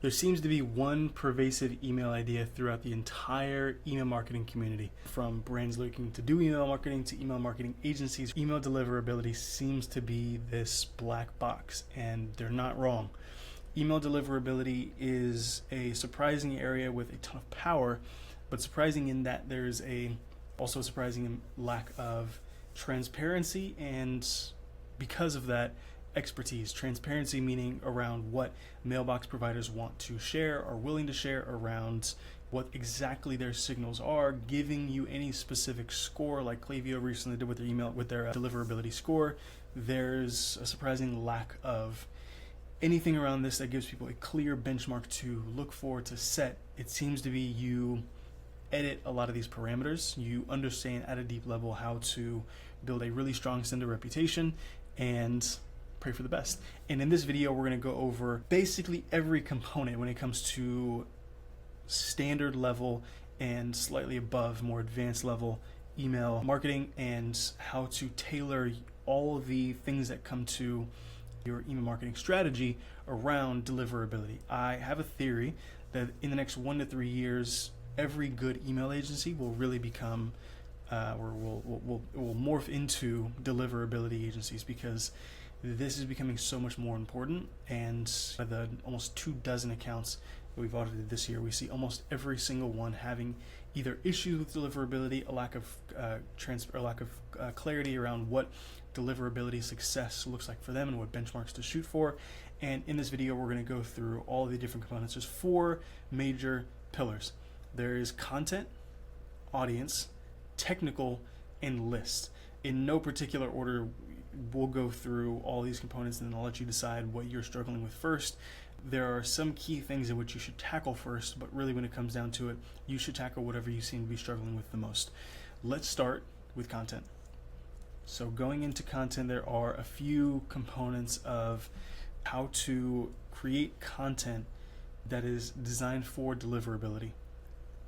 There seems to be one pervasive email idea throughout the entire email marketing community. From brands looking to do email marketing to email marketing agencies, email deliverability seems to be this black box, and they're not wrong. Email deliverability is a surprising area with a ton of power, but surprising in that there's also surprising lack of transparency, and because of that, expertise. Transparency meaning around what mailbox providers want to share, are willing to share around what exactly their signals are, giving you any specific score like Klaviyo recently did with their email, with their deliverability score. There's a surprising lack of anything around this that gives people a clear benchmark to look for, to set. It seems to be you edit a lot of these parameters. You understand at a deep level how to build a really strong sender reputation and pray for the best. And in this video, we're going to go over basically every component when it comes to standard level and slightly above, more advanced level email marketing, and how to tailor all of the things that come to your email marketing strategy around deliverability. I have a theory that in the next 1 to 3 years, every good email agency will really become or will morph into deliverability agencies, because this is becoming so much more important. And the almost 24 accounts that we've audited this year, we see almost every single one having either issues with deliverability, a lack of clarity around what deliverability success looks like for them and what benchmarks to shoot for. And in this video, we're going to go through all of the different components. There's 4 major pillars. There is content, audience, technical, and list. In no particular order, we'll go through all these components and then I'll let you decide what you're struggling with first. There are some key things in which you should tackle first, but really when it comes down to it, you should tackle whatever you seem to be struggling with the most. Let's start with content. So going into content, there are a few components of how to create content that is designed for deliverability.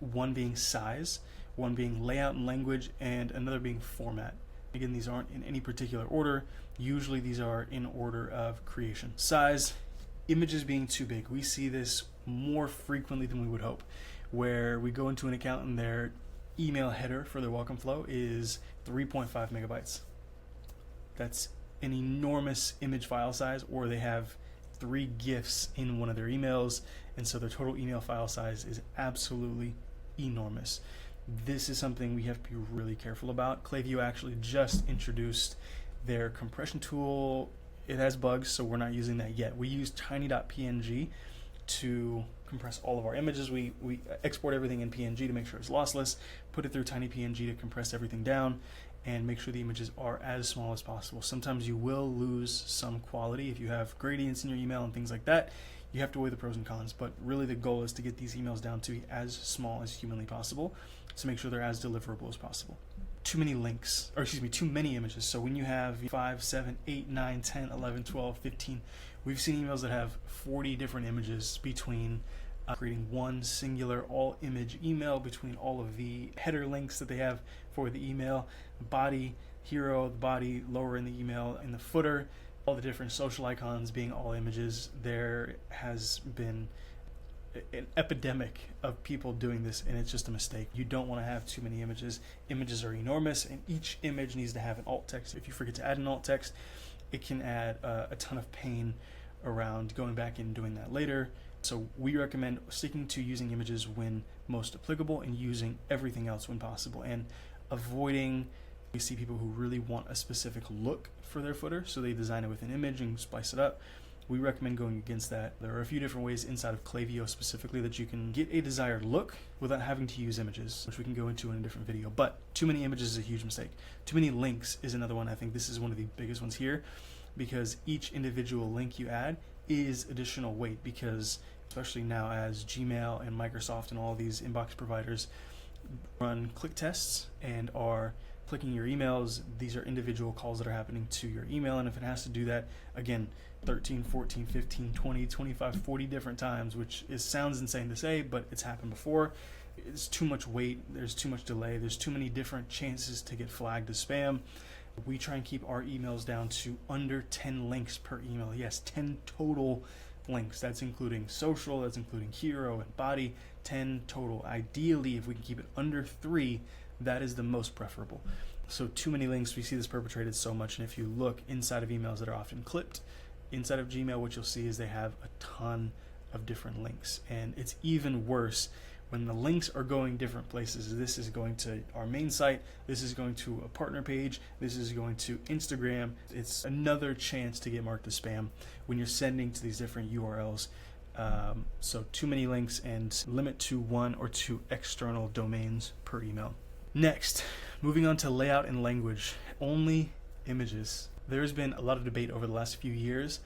One being size, one being layout and language, and another being format. Again, these aren't in any particular order. Usually these are in order of creation. Size, images being too big. We see this more frequently than we would hope, where we go into an account and their email header for their welcome flow is 3.5 megabytes. That's an enormous image file size, or they have 3 GIFs in one of their emails, and so their total email file size is absolutely enormous. This is something we have to be really careful about. Klaviyo actually just introduced their compression tool. It has bugs, so we're not using that yet. We use tiny.png to compress all of our images. We export everything in PNG to make sure it's lossless, put it through tiny.png to compress everything down, and make sure the images are as small as possible. Sometimes you will lose some quality if you have gradients in your email and things like that. You have to weigh the pros and cons, but really the goal is to get these emails down to as small as humanly possible to make sure they're as deliverable as possible. Too many links, or excuse me, too many images. So when you have 5, 7, 8, 9, 10, 11, 12, 15, we've seen emails that have 40 different images between creating one singular all image email, between all of the header links that they have for the email, body, hero, the body, lower in the email, in the footer, all the different social icons being all images. There has been an epidemic of people doing this, and it's just a mistake. You don't want to have too many images. Images are enormous, and each image needs to have an alt text. If you forget to add an alt text, it can add a ton of pain around going back and doing that later. So we recommend sticking to using images when most applicable and using everything else when possible, and avoiding. We see people who really want a specific look for their footer, so they design it with an image and splice it up. We recommend going against that. There are a few different ways inside of Klaviyo specifically that you can get a desired look without having to use images, which we can go into in a different video. But too many images is a huge mistake. Too many links is another one. I think this is one of the biggest ones here, because each individual link you add is additional weight, because especially now as Gmail and Microsoft and all these inbox providers run click tests and are clicking your emails, these are individual calls that are happening to your email, and if it has to do that, again, 13, 14, 15, 20, 25, 40 different times, which sounds insane to say, but it's happened before. It's too much weight, there's too much delay, there's too many different chances to get flagged as spam. We try and keep our emails down to under 10 links per email. Yes, 10 total links. That's including social, that's including hero and body, 10 total. Ideally, if we can keep it under 3, that is the most preferable. So too many links, we see this perpetrated so much. And if you look inside of emails that are often clipped, inside of Gmail, what you'll see is they have a ton of different links. And it's even worse when the links are going different places. This is going to our main site, this is going to a partner page, this is going to Instagram. It's another chance to get marked as spam when you're sending to these different URLs. So too many links, and limit to 1 or 2 external domains per email. Next, moving on to layout and language. Only images. There's been a lot of debate over the last few years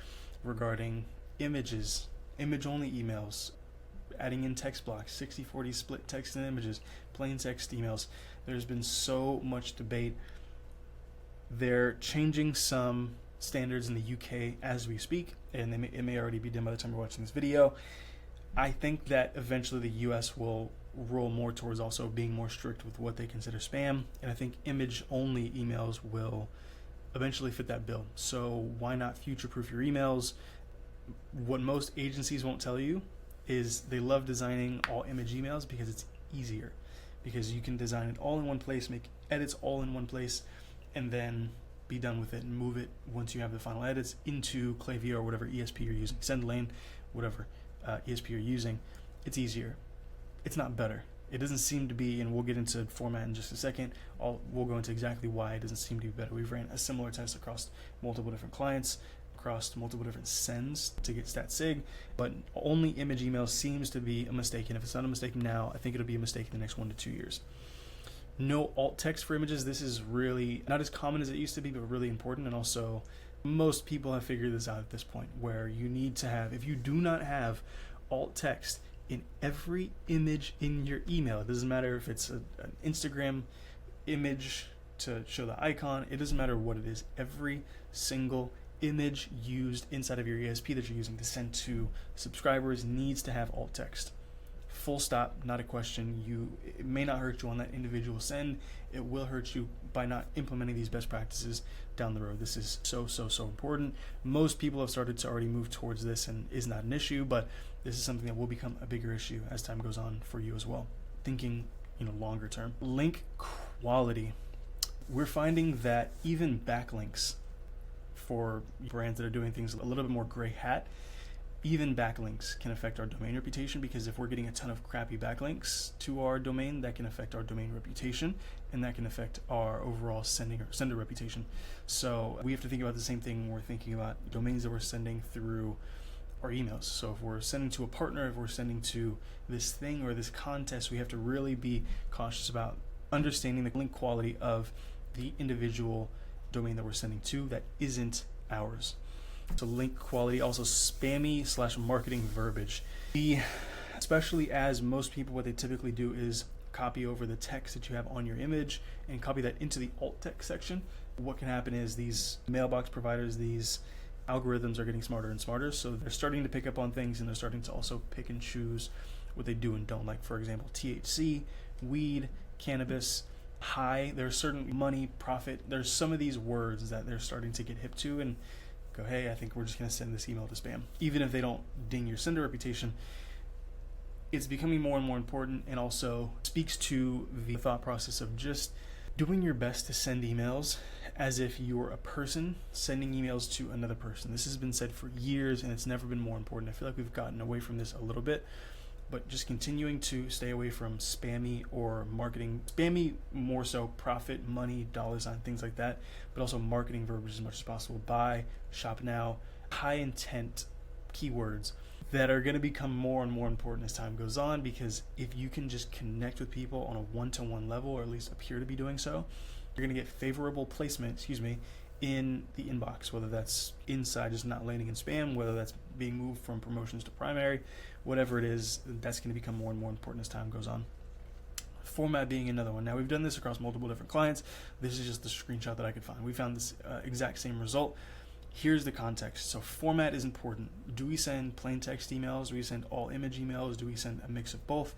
regarding images, image-only emails, adding in text blocks, 60-40 split text and images, plain text emails. There's been so much debate. They're changing some standards in the UK as we speak, and it may already be done by the time you're watching this video. I think that eventually the US will roll more towards also being more strict with what they consider spam, and I think image-only emails will eventually fit that bill. So why not future-proof your emails? What most agencies won't tell you is they love designing all image emails because it's easier, because you can design it all in one place, make edits all in one place, and then be done with it and move it once you have the final edits into Klaviyo or whatever ESP you're using, SendLane, whatever ESP you're using. It's easier. It's not better. It doesn't seem to be, and we'll get into format in just a second. We'll go into exactly why it doesn't seem to be better. We've ran a similar test across multiple different clients, across multiple different sends to get stat sig, but only image email seems to be a mistake. And if it's not a mistake now, I think it'll be a mistake in the next 1 to 2 years. No alt text for images. This is really not as common as it used to be, but really important. And also, most people have figured this out at this point, where you need to have, if you do not have alt text in every image in your email, it doesn't matter if it's an Instagram image to show the icon, it doesn't matter what it is, every single image used inside of your ESP that you're using to send to subscribers needs to have alt text. Full stop, not a question. It may not hurt you on that individual send. It will hurt you by not implementing these best practices down the road. This is so important. Most people have started to already move towards this and is not an issue, but this is something that will become a bigger issue as time goes on for you as well. Thinking, longer term. Link quality. We're finding that even backlinks for brands that are doing things a little bit more gray hat, even backlinks can affect our domain reputation, because if we're getting a ton of crappy backlinks to our domain, that can affect our domain reputation, and that can affect our overall sender reputation. So we have to think about the same thing when we're thinking about domains that we're sending through our emails. So if we're sending to a partner, if we're sending to this thing or this contest, we have to really be cautious about understanding the link quality of the individual domain that we're sending to that isn't ours. So link quality, also spammy/marketing verbiage. Especially as most people, what they typically do is copy over the text that you have on your image and copy that into the alt text section. What can happen is these mailbox providers, these algorithms are getting smarter and smarter, so they're starting to pick up on things, and they're starting to also pick and choose what they do and don't. Like, for example, THC, weed, cannabis, high, there's certain money, profit, there's some of these words that they're starting to get hip to and go, hey, I think we're just going to send this email to spam. Even if they don't ding your sender reputation, it's becoming more and more important, and also speaks to the thought process of just doing your best to send emails as if you're a person sending emails to another person. This has been said for years, and it's never been more important. I feel like we've gotten away from this a little bit, but just continuing to stay away from spammy or marketing, spammy more so profit, money, dollar sign, things like that, but also marketing verbiage as much as possible. Buy, shop now, high intent keywords that are going to become more and more important as time goes on, because if you can just connect with people on a one-to-one level, or at least appear to be doing so, you're going to get favorable placement, in the inbox, whether that's inside, just not landing in spam, whether that's being moved from promotions to primary, whatever it is, that's going to become more and more important as time goes on. Format being another one. Now, we've done this across multiple different clients. This is just the screenshot that I could find. We found this exact same result. Here's the context. So format is important. Do we send plain text emails? Do we send all image emails? Do we send a mix of both?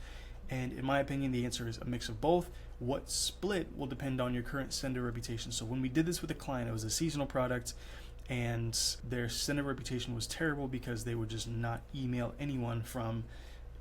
And in my opinion, the answer is a mix of both. What split will depend on your current sender reputation. So when we did this with a client, it was a seasonal product, and their sender reputation was terrible because they would just not email anyone from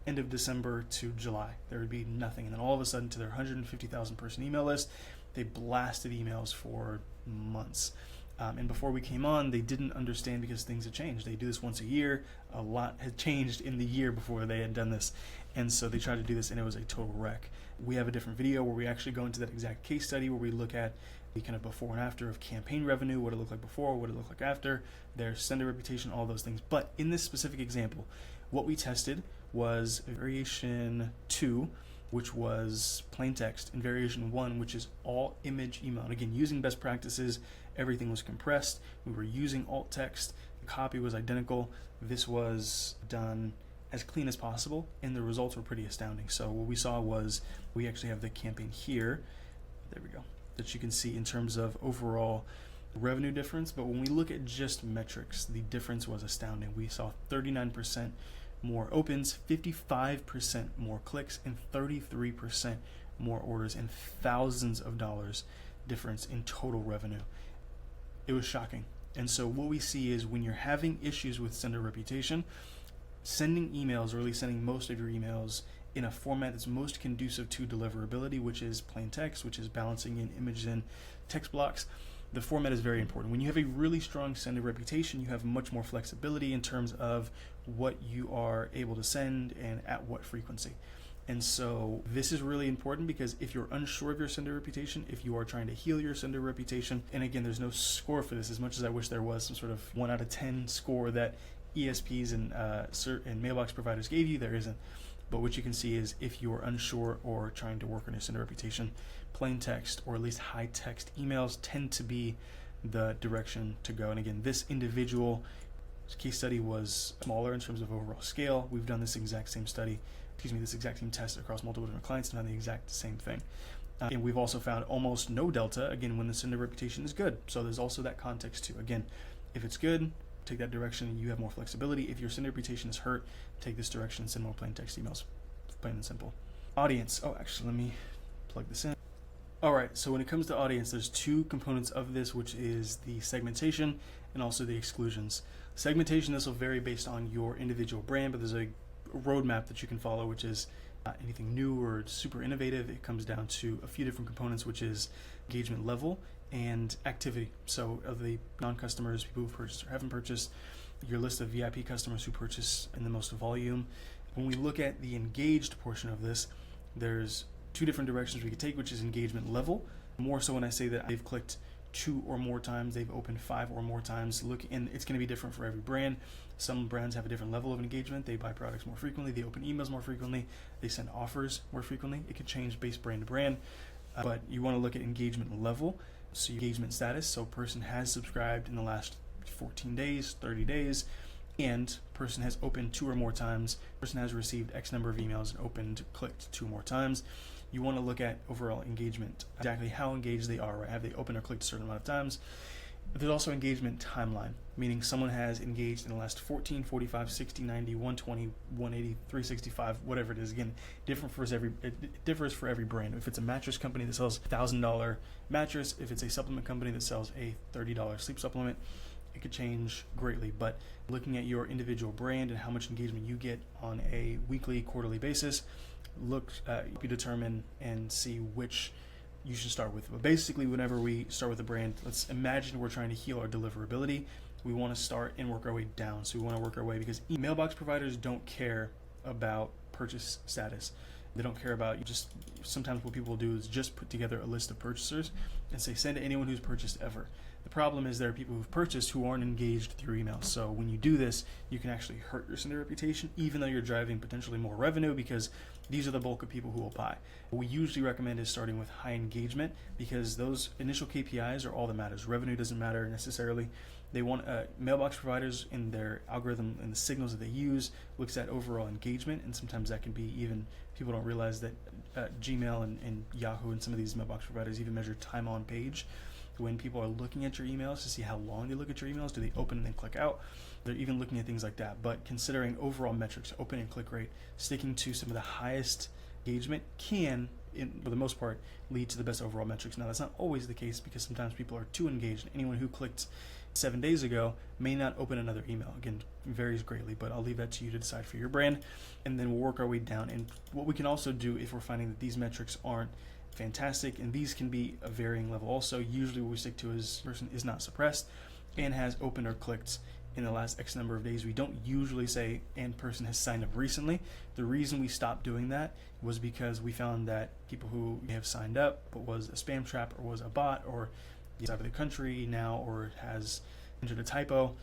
end of December to July. There would be nothing, and then all of a sudden, to their 150,000 person email list, they blasted emails for months. And before we came on, they didn't understand because things had changed. They do this once a year. A lot had changed in the year before they had done this. And so they tried to do this, and it was a total wreck. We have a different video where we actually go into that exact case study where we look at the kind of before and after of campaign revenue, what it looked like before, what it looked like after, their sender reputation, all those things. But in this specific example, what we tested was variation 2, which was plain text, and variation 1, which is all image email. And again, using best practices, everything was compressed. We were using alt text. The copy was identical. This was done as clean as possible, and the results were pretty astounding. So what we saw was, we actually have the campaign here. There we go. That you can see in terms of overall revenue difference. But when we look at just metrics, the difference was astounding. We saw 39% more opens, 55% more clicks, and 33% more orders, and thousands of dollars difference in total revenue. It was shocking. And so what we see is, when you're having issues with sender reputation, sending emails, or at least sending most of your emails in a format that's most conducive to deliverability, which is plain text, which is balancing in images and text blocks, the format is very important. When you have a really strong sender reputation, you have much more flexibility in terms of what you are able to send and at what frequency. And so this is really important, because if you're unsure of your sender reputation, if you are trying to heal your sender reputation, and again, there's no score for this, as much as I wish there was some sort of 1 out of 10 score that ESPs and mailbox providers gave you, there isn't. But what you can see is, if you're unsure or trying to work on your sender reputation, plain text, or at least high text emails, tend to be the direction to go. And again, this individual case study was smaller in terms of overall scale. We've done this exact same study, this exact same test across multiple different clients, and found the exact same thing. And we've also found almost no delta, again, when the sender reputation is good. So there's also that context too. Again, if it's good, take that direction, you have more flexibility. If your sender reputation is hurt, take this direction and send more plain text emails. Plain and simple. Audience. Oh, actually, let me plug this in. All right, so when it comes to audience, there's 2 components of this, which is the segmentation and also the exclusions. Segmentation, this will vary based on your individual brand, but there's a roadmap that you can follow, which is anything new or super innovative. It comes down to a few different components, which is engagement level and activity. So of the non-customers, people who've purchased or haven't purchased, your list of VIP customers who purchase in the most volume. When we look at the engaged portion of this, there's 2 different directions we could take, which is engagement level. More so when I say that they've clicked 2 or more times, they've opened 5 or more times. Look, and it's going to be different for every brand. Some brands have a different level of engagement. They buy products more frequently, they open emails more frequently, they send offers more frequently. It could change based brand to brand, but you want to look at engagement level. So engagement status, so person has subscribed in the last 14 days, 30 days, and person has opened 2 or more times, person has received X number of emails and opened, clicked 2 or more times. You want to look at overall engagement, exactly how engaged they are, right? Have they opened or clicked a certain amount of times? But there's also engagement timeline, meaning someone has engaged in the last 14, 45, 60, 90, 120, 180, 365, whatever it is. Again, it differs for every brand. If it's a mattress company that sells a $1,000 mattress, if it's a supplement company that sells a $30 sleep supplement, it could change greatly. But looking at your individual brand and how much engagement you get on a weekly, quarterly basis, you determine and see which you should start with. But basically, whenever we start with a brand, let's imagine we're trying to heal our deliverability. We want to start and work our way down. So we want to work our way, because mailbox providers don't care about purchase status. They don't care about, sometimes what people do is just put together a list of purchasers and say, send to anyone who's purchased ever. The problem is there are people who've purchased who aren't engaged through email. So when you do this, you can actually hurt your sender reputation, even though you're driving potentially more revenue, because these are the bulk of people who will buy. What we usually recommend is starting with high engagement, because those initial KPIs are all that matters. Revenue doesn't matter necessarily. They want mailbox providers in their algorithm and the signals that they use looks at overall engagement, and sometimes that can be even, people don't realize that Gmail and Yahoo and some of these mailbox providers even measure time on page. When people are looking at your emails to see how long they look at your emails, do they open and then click out? They're even looking at things like that. But considering overall metrics, open and click rate, sticking to some of the highest engagement can, for the most part, lead to the best overall metrics. Now, that's not always the case, because sometimes people are too engaged. Anyone who clicked 7 days ago may not open another email. Again, varies greatly, but I'll leave that to you to decide for your brand, and then we'll work our way down. And what we can also do if we're finding that these metrics aren't fantastic, and these can be a varying level also, usually what we stick to is person is not suppressed and has opened or clicked in the last X number of days. We don't usually say and person has signed up recently. The reason we stopped doing that was because we found that people who have signed up but was a spam trap or was a bot or is out of the country now or has entered a typo,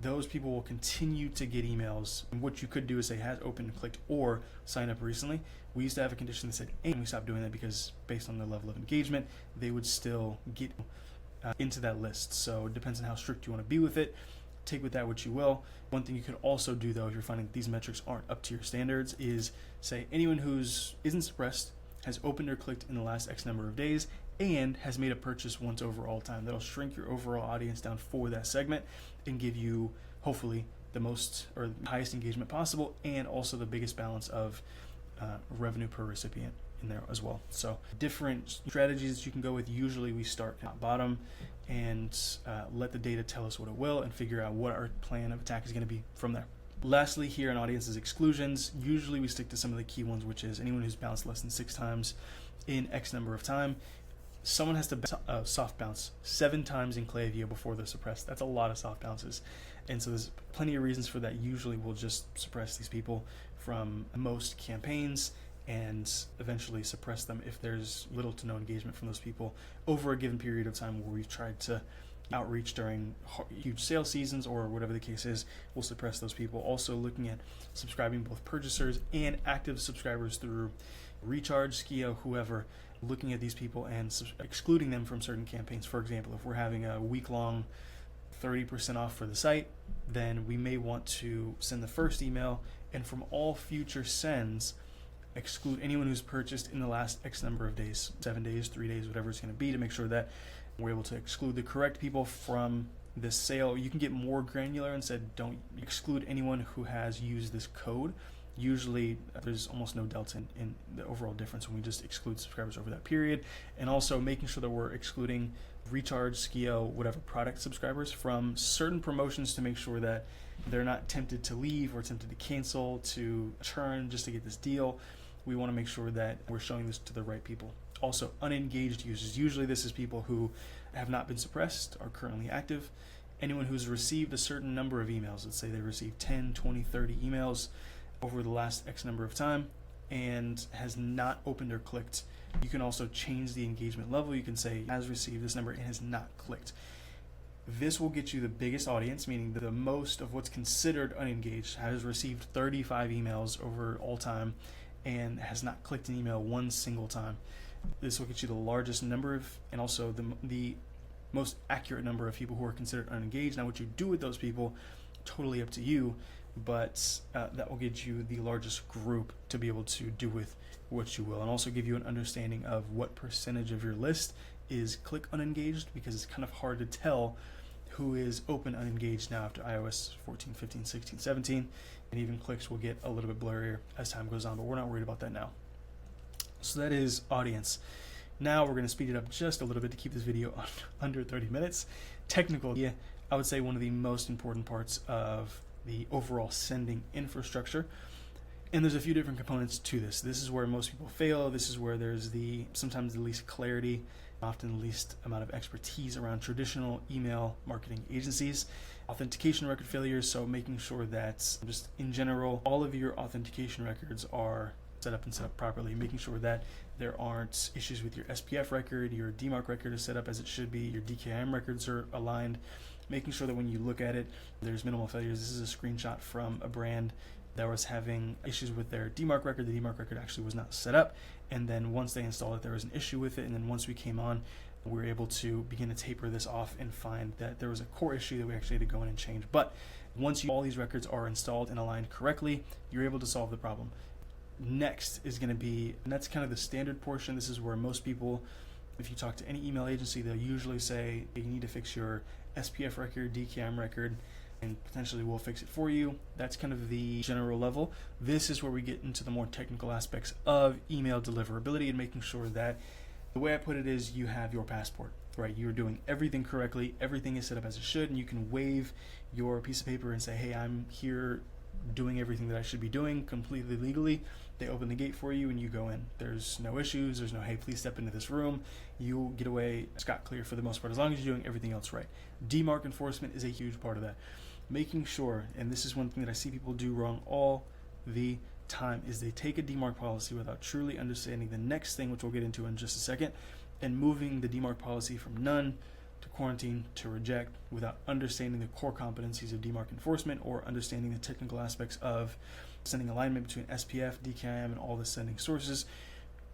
those people will continue to get emails. And what you could do is say has opened, clicked, or signed up recently. We used to have a condition that said, and we stopped doing that because based on the level of engagement, they would still get into that list. So it depends on how strict you want to be with it. Take with that what you will. One thing you could also do though, if you're finding that these metrics aren't up to your standards, is say anyone who's isn't suppressed, has opened or clicked in the last X number of days, and has made a purchase once over all time. That'll shrink your overall audience down for that segment and give you hopefully the most or the highest engagement possible, and also the biggest balance of revenue per recipient in there as well. So different strategies that you can go with. Usually we start at bottom and let the data tell us what it will and figure out what our plan of attack is going to be from there. Lastly, here in audiences exclusions, usually we stick to some of the key ones, which is anyone who's bounced less than 6 times in X number of time. Someone has to soft bounce 7 times in Klaviyo before they're suppressed. That's a lot of soft bounces. And so there's plenty of reasons for that. Usually we'll just suppress these people from most campaigns and eventually suppress them if there's little to no engagement from those people over a given period of time where we've tried to outreach during huge sales seasons or whatever the case is. We'll suppress those people. Also looking at subscribing both purchasers and active subscribers through Recharge, Skio, whoever, looking at these people and excluding them from certain campaigns. For example, if we're having a week-long 30% off for the site, then we may want to send the first email and from all future sends exclude anyone who's purchased in the last X number of days, 7 days, 3 days, whatever it's going to be, to make sure that we're able to exclude the correct people from this sale. You can get more granular and said don't exclude anyone who has used this code. Usually there's almost no delta in the overall difference when we just exclude subscribers over that period, and also making sure that we're excluding Recharge, Skio, whatever product subscribers from certain promotions to make sure that they're not tempted to leave or tempted to cancel, to churn just to get this deal. We want to make sure that we're showing this to the right people. Also, unengaged users. Usually this is people who have not been suppressed, are currently active. Anyone who's received a certain number of emails, let's say they received 10, 20, 30 emails over the last X number of time and has not opened or clicked. You can also change the engagement level. You can say has received this number and has not clicked. This will get you the biggest audience, meaning the most of what's considered unengaged, has received 35 emails over all time and has not clicked an email one single time. This will get you the largest number of, and also the most accurate number of people who are considered unengaged. Now what you do with those people, totally up to you, but that will get you the largest group to be able to do with what you will, and also give you an understanding of what percentage of your list is click unengaged, because it's kind of hard to tell who is open unengaged now after iOS 14, 15, 16, 17, and even clicks will get a little bit blurrier as time goes on, but we're not worried about that now. So that is audience. Now we're going to speed it up just a little bit to keep this video under 30 minutes. Technical, yeah, I would say one of the most important parts of the overall sending infrastructure. And there's a few different components to this. This is where most people fail. This is where there's sometimes the least clarity, often the least amount of expertise around traditional email marketing agencies. Authentication record failures, so making sure that just in general, all of your authentication records are set up properly, making sure that there aren't issues with your SPF record, your DMARC record is set up as it should be, your DKIM records are aligned, making sure that when you look at it, there's minimal failures. This is a screenshot from a brand that was having issues with their DMARC record. The DMARC record actually was not set up, and then once they installed it, there was an issue with it, and then once we came on, we were able to begin to taper this off and find that there was a core issue that we actually had to go in and change. But once all these records are installed and aligned correctly, you're able to solve the problem. Next is going to be, and that's kind of the standard portion. This is where most people, if you talk to any email agency, they'll usually say you need to fix your SPF record, DKIM record, and potentially we'll fix it for you. That's kind of the general level. This is where we get into the more technical aspects of email deliverability and making sure that, the way I put it is, you have your passport. right? You're doing everything correctly, everything is set up as it should, and you can wave your piece of paper and say, hey, I'm here doing everything that I should be doing completely legally. They open the gate for you and you go in. There's no issues. There's no, hey, please step into this room. You'll get away scot clear for the most part, as long as you're doing everything else right. DMARC enforcement is a huge part of that. Making sure, and this is one thing that I see people do wrong all the time, is they take a DMARC policy without truly understanding the next thing, which we'll get into in just a second, and moving the DMARC policy from none to quarantine to reject without understanding the core competencies of DMARC enforcement or understanding the technical aspects of sending alignment between SPF, DKIM, and all the sending sources.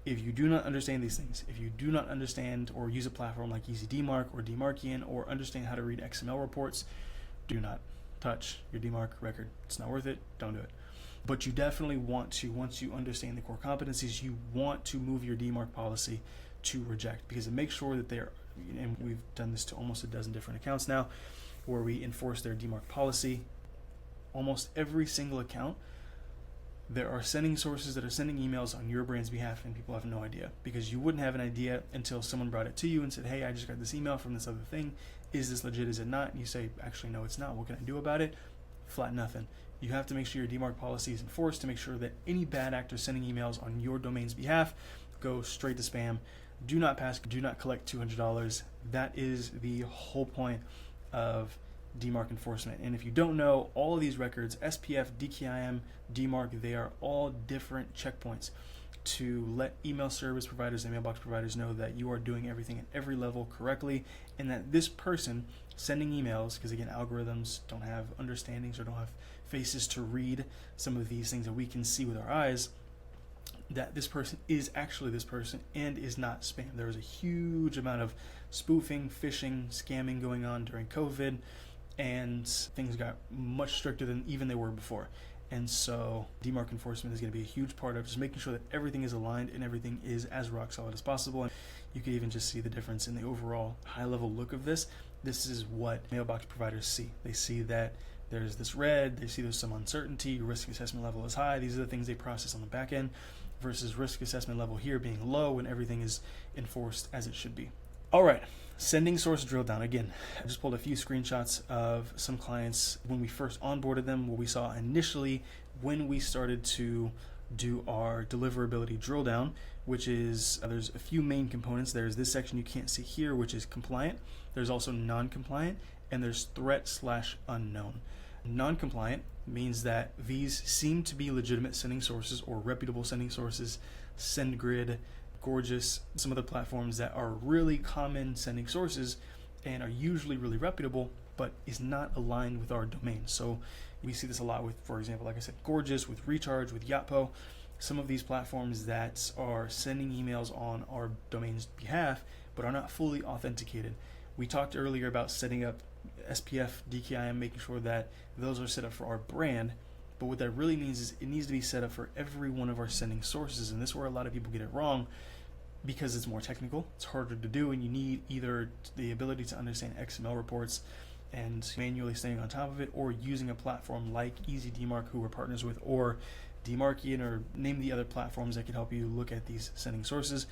If you do not understand these things, if you do not understand or use a platform like EasyDMARC or DMARCian or understand how to read XML reports, do not touch your DMARC record. It's not worth it. Don't do it. But you definitely want to, once you understand the core competencies, you want to move your DMARC policy to reject, because it makes sure that they're, and we've done this to almost a dozen different accounts now, where we enforce their DMARC policy. Almost every single account, there are sending sources that are sending emails on your brand's behalf, and people have no idea, because you wouldn't have an idea until someone brought it to you and said, hey, I just got this email from this other thing. Is this legit? Is it not? And you say, actually, no, it's not. What can I do about it? Flat nothing. You have to make sure your DMARC policy is enforced to make sure that any bad actor sending emails on your domain's behalf go straight to spam. Do not pass, do not collect $200. That is the whole point of DMARC enforcement. And if you don't know, all of these records, SPF, DKIM, DMARC, they are all different checkpoints to let email service providers and mailbox providers know that you are doing everything at every level correctly, and that this person sending emails, because again, algorithms don't have understandings or don't have faces to read some of these things that we can see with our eyes, that this person is actually this person and is not spam. There was a huge amount of spoofing, phishing, scamming going on during COVID, and things got much stricter than even they were before. And so DMARC enforcement is going to be a huge part of just making sure that everything is aligned and everything is as rock solid as possible. And you can even just see the difference in the overall high level look of this. This is what mailbox providers see. They see that there's this red, they see there's some uncertainty, risk assessment level is high. These are the things they process on the back end, versus risk assessment level here being low and everything is enforced as it should be. All right, sending source drill down. Again, I just pulled a few screenshots of some clients when we first onboarded them, what we saw initially when we started to do our deliverability drill down, which is, there's a few main components. There's this section you can't see here, which is compliant. There's also non-compliant, and there's threat/unknown. Non-compliant means that these seem to be legitimate sending sources or reputable sending sources. SendGrid, Gorgeous, some other platforms that are really common sending sources and are usually really reputable, but is not aligned with our domain. So we see this a lot with, for example, like I said, Gorgeous, with Recharge, with Yotpo, some of these platforms that are sending emails on our domain's behalf, but are not fully authenticated. We talked earlier about setting up SPF, DKIM, making sure that those are set up for our brand, but what that really means is it needs to be set up for every one of our sending sources, and this is where a lot of people get it wrong, because it's more technical, it's harder to do, and you need either the ability to understand XML reports and manually staying on top of it, or using a platform like EasyDMARC, who we're partners with, or DMARCian, or name the other platforms that can help you look at these sending sources.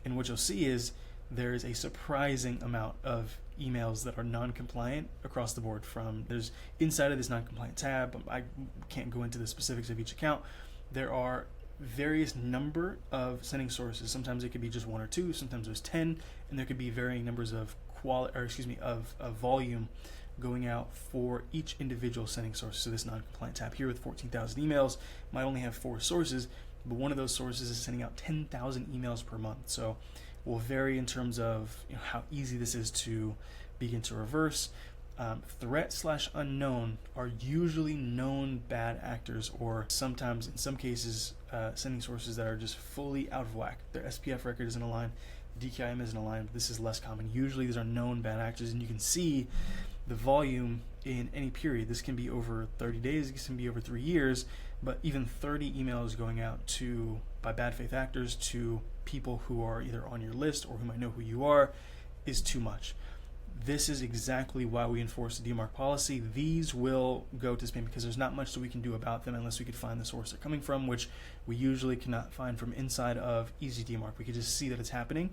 And what you'll see is there is a surprising amount of emails that are non-compliant across the board. There's inside of this non-compliant tab, I can't go into the specifics of each account, there are various number of sending sources. Sometimes it could be just one or two, sometimes there's 10, and there could be varying numbers of volume going out for each individual sending source. So this non-compliant tab here with 14,000 emails might only have 4 sources, but one of those sources is sending out 10,000 emails per month. So will vary in terms of how easy this is to begin to reverse. Threat/unknown are usually known bad actors, or sometimes in some cases sending sources that are just fully out of whack. Their SPF record isn't aligned, DKIM isn't aligned. This is less common. Usually these are known bad actors, and you can see the volume in any period. This can be over 30 days, it can be over 3 years, but even 30 emails going out by bad faith actors to people who are either on your list or who might know who you are is too much. This is exactly why we enforce the DMARC policy. These will go to spam because there's not much that we can do about them unless we could find the source they're coming from, which we usually cannot find from inside of EasyDMARC. We could just see that it's happening,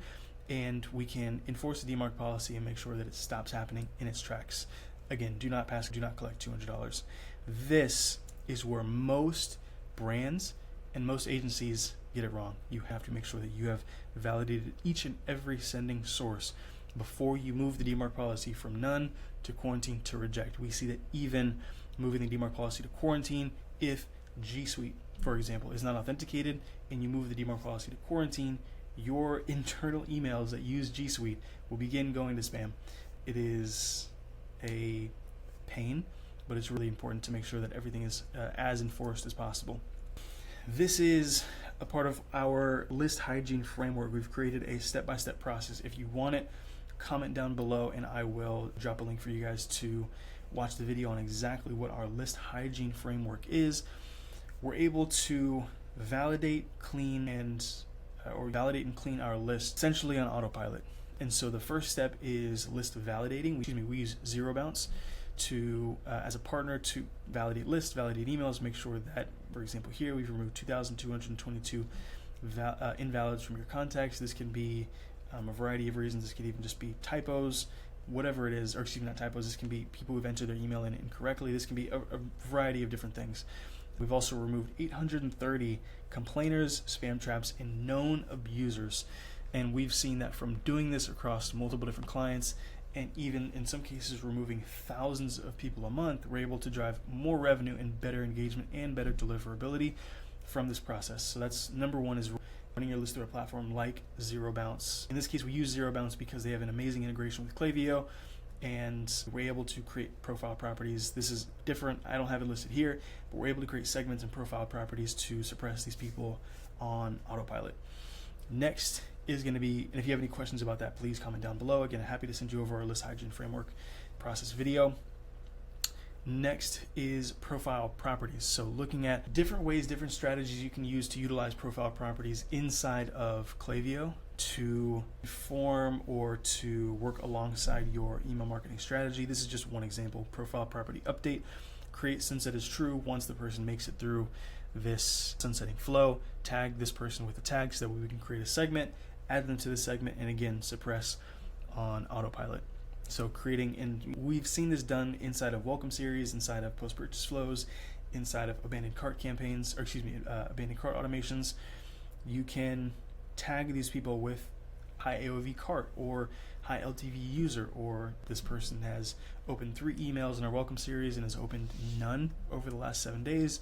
and we can enforce the demarc policy and make sure that it stops happening in its tracks. Again, do not pass, do not collect $200. This is where most brands and most agencies get it wrong. You have to make sure that you have validated each and every sending source before you move the demarc policy from none to quarantine to reject. We see that even moving the demarc policy to quarantine, if G Suite, for example, is not authenticated and you move the demarc policy to quarantine, your internal emails that use G Suite will begin going to spam. It is a pain, but it's really important to make sure that everything is as enforced as possible. This is a part of our list hygiene framework. We've created a step-by-step process. If you want it, comment down below and I will drop a link for you guys to watch the video on exactly what our list hygiene framework is. We're able to validate, clean, and clean our list essentially on autopilot. And so the first step is list validating. We use Zero Bounce to as a partner to validate lists, validate emails, make sure that, for example, here we've removed 2,222 invalids from your contacts. This can be a variety of reasons. This could even just be typos, whatever it is, or excuse me, not typos. This can be people who've entered their email in incorrectly. This can be a variety of different things. We've also removed 830 complainers, spam traps, and known abusers. And we've seen that from doing this across multiple different clients, and even in some cases removing thousands of people a month, we're able to drive more revenue and better engagement and better deliverability from this process. So that's number one, is running your list through a platform like Zero Bounce. In this case, we use Zero Bounce because they have an amazing integration with Klaviyo, and we're able to create profile properties. This is different. I don't have it listed here, but we're able to create segments and profile properties to suppress these people on autopilot. Next is going to be, and if you have any questions about that, please comment down below. Again, I'm happy to send you over our list hygiene framework process video. Next is profile properties. So looking at different ways, different strategies you can use to utilize profile properties inside of Klaviyo to inform or to work alongside your email marketing strategy. This is just one example. Profile property update. Create sunset is true once the person makes it through this sunsetting flow. Tag this person with a tag so that we can create a segment, add them to the segment, and again, suppress on autopilot. So creating, and we've seen this done inside of welcome series, inside of post-purchase flows, inside of abandoned cart campaigns, or excuse me, abandoned cart automations. You can tag these people with high AOV cart or high LTV user, or this person has opened 3 emails in our welcome series and has opened none over the last 7 days.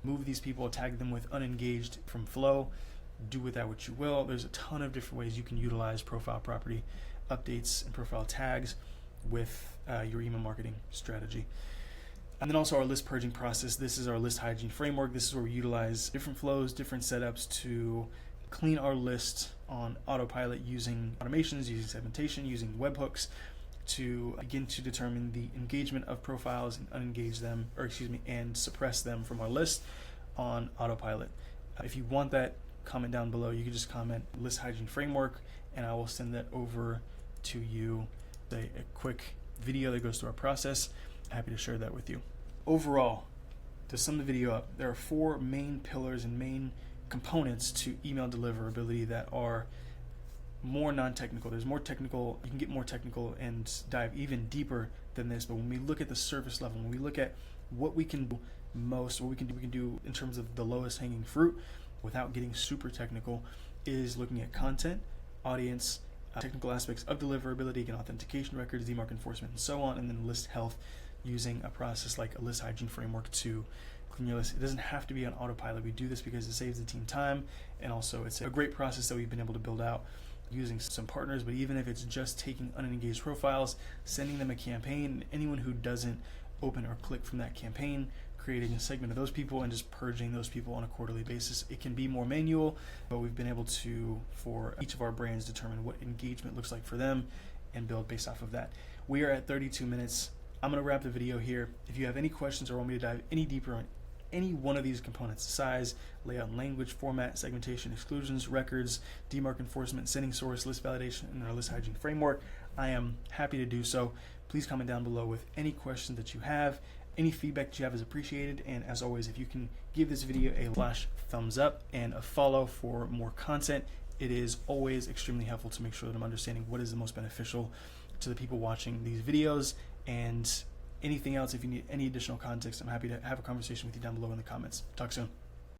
Move these people, tag them with unengaged from flow. Do with that what you will. There's a ton of different ways you can utilize profile property updates and profile tags with your email marketing strategy. And then also our list purging process. This is our list hygiene framework. This is where we utilize different flows, different setups to clean our list on autopilot using automations, using segmentation, using webhooks to begin to determine the engagement of profiles and unengage them, or excuse me, and suppress them from our list on autopilot. If you want that, comment down below. You can just comment list hygiene framework and I will send that over to you. A quick video that goes through our process. Happy to share that with you. Overall, to sum the video up, there are 4 main pillars and main components to email deliverability that are more non-technical. There's more technical, you can get more technical and dive even deeper than this, but when we look at the surface level, when we look at what we can do most, what we can do in terms of the lowest hanging fruit without getting super technical, is looking at content, audience, technical aspects of deliverability, again, authentication records, demarc enforcement, and so on, and then list health using a process like a list hygiene framework to clean your list. It doesn't have to be on autopilot. We do this because it saves the team time, and also it's a great process that we've been able to build out using some partners. But even if it's just taking unengaged profiles, sending them a campaign, anyone who doesn't open or click from that campaign, creating a segment of those people and just purging those people on a quarterly basis. It can be more manual, but we've been able to, for each of our brands, determine what engagement looks like for them and build based off of that. We are at 32 minutes. I'm going to wrap the video here. If you have any questions or want me to dive any deeper on any one of these components, size, layout and language, format, segmentation, exclusions, records, demarc enforcement, sending source, list validation, and our list hygiene framework, I am happy to do so. Please comment down below with any questions that you have. Any feedback that you have is appreciated, and as always, if you can give this video a thumbs up and a follow for more content it is always extremely helpful to make sure that I'm understanding what is the most beneficial to the people watching these videos. And anything else, if you need any additional context, I'm happy to have a conversation with you down below in the comments. Talk soon.